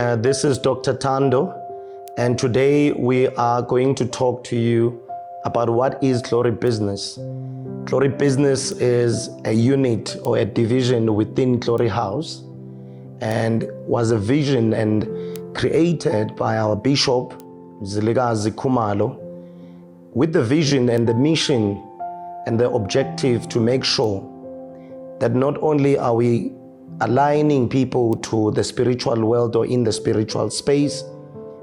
This is Dr. Tando, and today we are going to talk to you about what is Glory Business. Glory Business is a unit or a division within Glory House, and was a vision and created by our Bishop, Mzilikazi Khumalo, with the vision and the mission and the objective to make sure that not only are we aligning people to the spiritual world or in the spiritual space,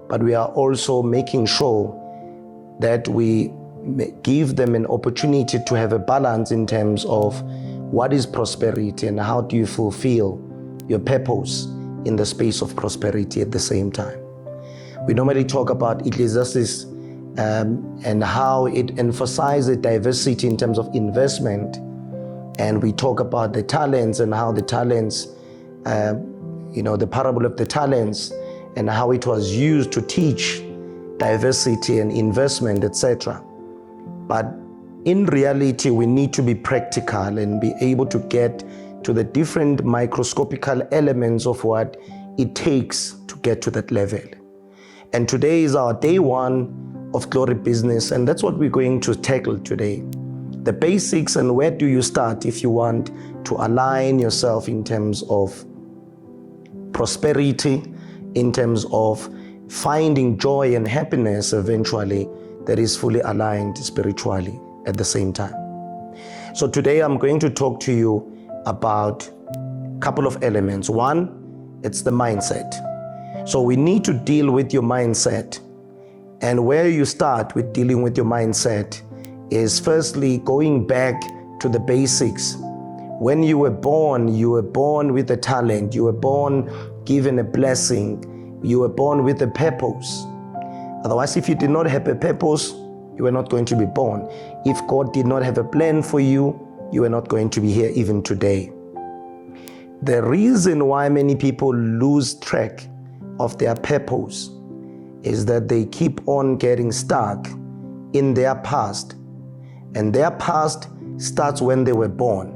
but we are also making sure that we give them an opportunity to have a balance in terms of what is prosperity and how do you fulfill your purpose in the space of prosperity at the same time. We normally talk about Ecclesiastes and how it emphasizes diversity in terms of investment. And we talk about the talents and how the talents, the parable of the talents and how it was used to teach diversity and investment, etc. But in reality, we need to be practical and be able to get to the different microscopical elements of what it takes to get to that level. And today is our day one of Glory Business, and that's what we're going to tackle today. The basics and where do you start if you want to align yourself in terms of prosperity, in terms of finding joy and happiness eventually that is fully aligned spiritually at the same time. So today I'm going to talk to you about a couple of elements. One, it's the mindset. So we need to deal with your mindset. And where you start with dealing with your mindset is firstly going back to the basics. When you were born with a talent, you were born given a blessing, you were born with a purpose. Otherwise, if you did not have a purpose, you were not going to be born. If God did not have a plan for you, you were not going to be here even today. The reason why many people lose track of their purpose is that they keep on getting stuck in their past. And their past starts when they were born.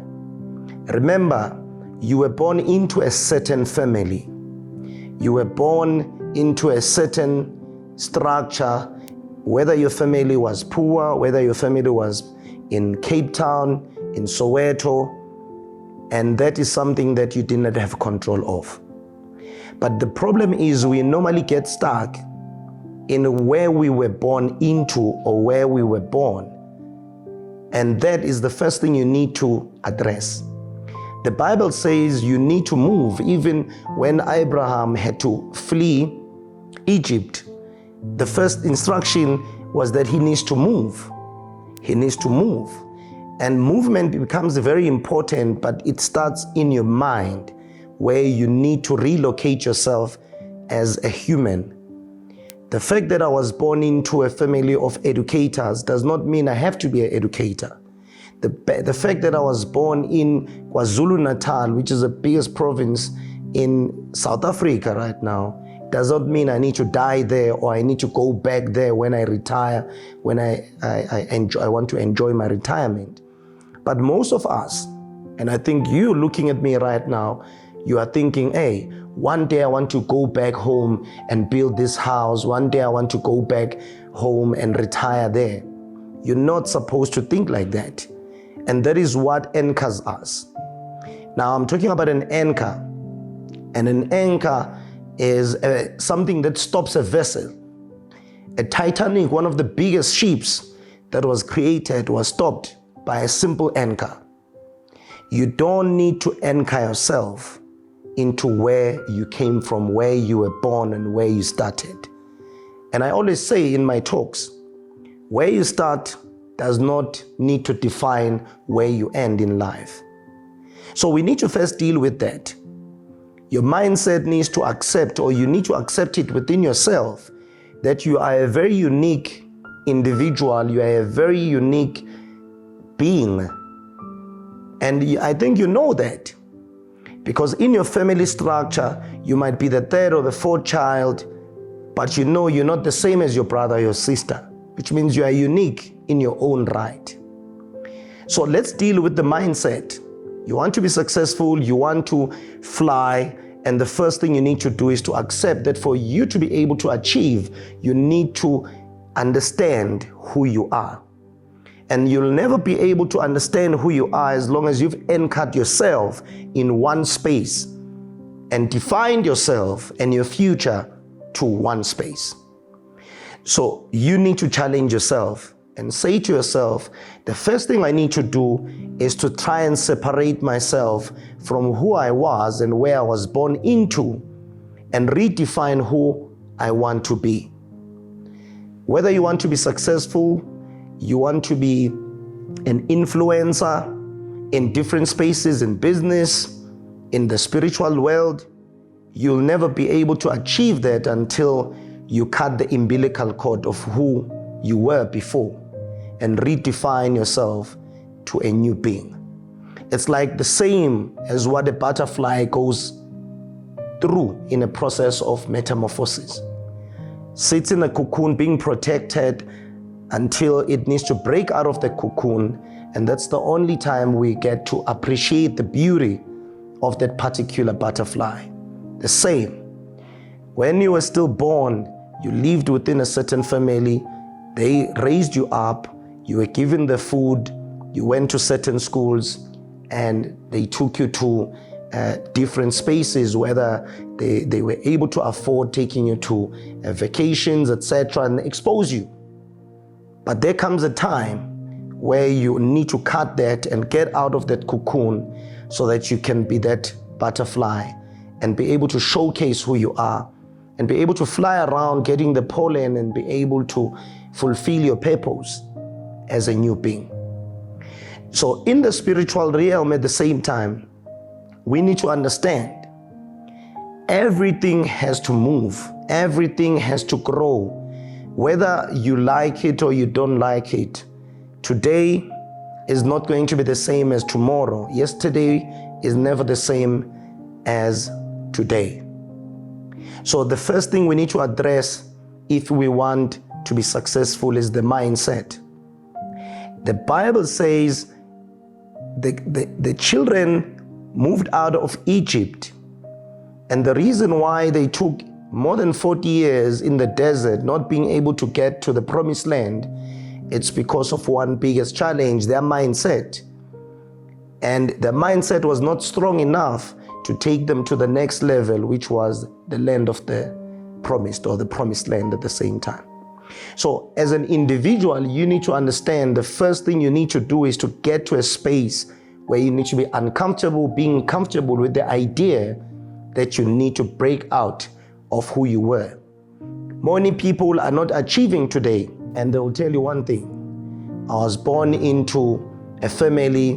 Remember, you were born into a certain family. You were born into a certain structure, whether your family was poor, whether your family was in Cape Town, in Soweto, and that is something that you did not have control of. But the problem is we normally get stuck in where we were born into or where we were born. And that is the first thing you need to address. The Bible says you need to move. Even when Abraham had to flee Egypt, the first instruction was that he needs to move. He needs to move. And movement becomes very important, but it starts in your mind, where you need to relocate yourself as a human. The fact that I was born into a family of educators does not mean I have to be an educator. The fact that I was born in KwaZulu-Natal, which is the biggest province in South Africa right now, does not mean I need to die there or I need to go back there when I retire, when I want to enjoy my retirement. But most of us, and I think you looking at me right now, you are thinking, hey, one day I want to go back home and build this house. One day I want to go back home and retire there. You're not supposed to think like that. And that is what anchors us. Now I'm talking about an anchor. And an anchor is something that stops a vessel. A Titanic, one of the biggest ships that was created, was stopped by a simple anchor. You don't need to anchor yourself into where you came from, where you were born and where you started. And I always say in my talks, where you start does not need to define where you end in life. So we need to first deal with that. Your mindset needs to accept, or you need to accept it within yourself, that you are a very unique individual, you are a very unique being. And I think you know that. Because in your family structure, you might be the third or the fourth child, but you know you're not the same as your brother or your sister, which means you are unique in your own right. So let's deal with the mindset. You want to be successful, you want to fly, And the first thing you need to do is to accept that for you to be able to achieve, you need to understand who you are. And you'll never be able to understand who you are as long as you've anchored yourself in one space and defined yourself and your future to one space. So you need to challenge yourself and say to yourself, the first thing I need to do is to try and separate myself from who I was and where I was born into, and redefine who I want to be. Whether you want to be successful, you want to be an influencer in different spaces, in business, in the spiritual world, you'll never be able to achieve that until you cut the umbilical cord of who you were before and redefine yourself to a new being. It's like the same as what a butterfly goes through in a process of metamorphosis. Sits in a cocoon being protected until it needs to break out of the cocoon, and that's the only time we get to appreciate the beauty of that particular butterfly. The same. When you were still born, you lived within a certain family, they raised you up, you were given the food, you went to certain schools, and they took you to different spaces, whether they were able to afford taking you to vacations, etc., and expose you. But there comes a time where you need to cut that and get out of that cocoon so that you can be that butterfly and be able to showcase who you are and be able to fly around getting the pollen and be able to fulfill your purpose as a new being. So in the spiritual realm, at the same time, we need to understand everything has to move, everything has to grow, whether you like it or you don't like it. Today is not going to be the same as tomorrow. Yesterday is never the same as today. So the first thing we need to address if we want to be successful is the mindset. The Bible says the children moved out of Egypt, and the reason why they took more than 40 years in the desert not being able to get to the promised land, it's because of one biggest challenge, their mindset. And their mindset was not strong enough to take them to the next level, which was the land of the promised, or the promised land at the same time. So as an individual, you need to understand the first thing you need to do is to get to a space where you need to be uncomfortable, being comfortable with the idea that you need to break out of who you were. Many people are not achieving today, and they will tell you one thing: I was born into a family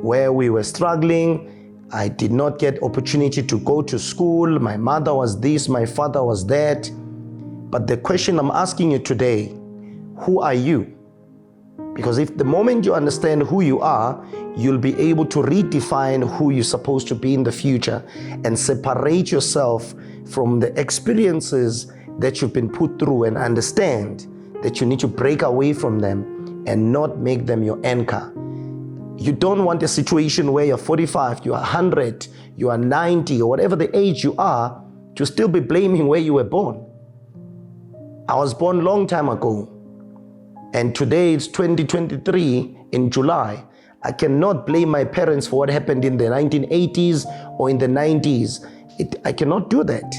where we were struggling. I did not get opportunity to go to school. My mother was this, my father was that. But the question I'm asking you today, who are you? Because if the moment you understand who you are, you'll be able to redefine who you're supposed to be in the future and separate yourself from the experiences that you've been put through, and understand that you need to break away from them and not make them your anchor. You don't want a situation where you're 45, you are 100, you are 90, or whatever the age you are, to still be blaming where you were born. I was born a long time ago, and today it's 2023 in July. I cannot blame my parents for what happened in the 1980s or in the 90s. I cannot do that.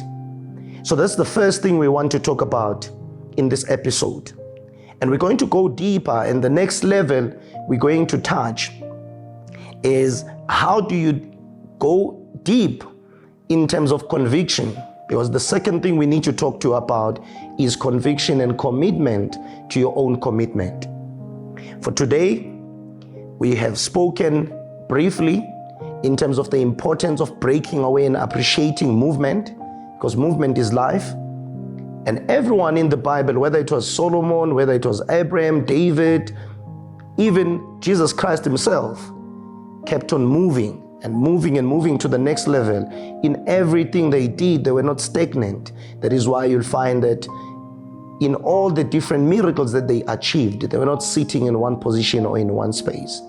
So that's the first thing we want to talk about in this episode. And we're going to go deeper, and the next level we're going to touch is how do you go deep in terms of conviction, because the second thing we need to talk to you about is conviction and commitment to your own commitment. For today, we have spoken briefly in terms of the importance of breaking away and appreciating movement, because movement is life. And everyone in the Bible, whether it was Solomon, whether it was Abraham, David, even Jesus Christ himself, kept on moving and moving and moving to the next level. In everything they did, they were not stagnant. That is why you'll find that in all the different miracles that they achieved, they were not sitting in one position or in one space.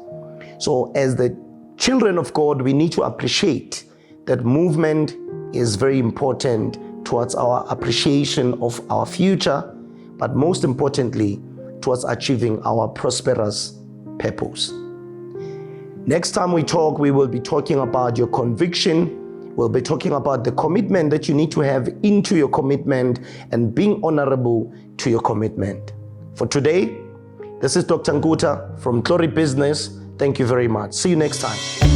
So as the children of God, we need to appreciate that movement is very important towards our appreciation of our future, but most importantly, towards achieving our prosperous purpose. Next time we talk, we will be talking about your conviction. We'll be talking about the commitment that you need to have into your commitment and being honorable to your commitment. For today, this is Dr. Nguta from Glory Business. Thank you very much. See you next time.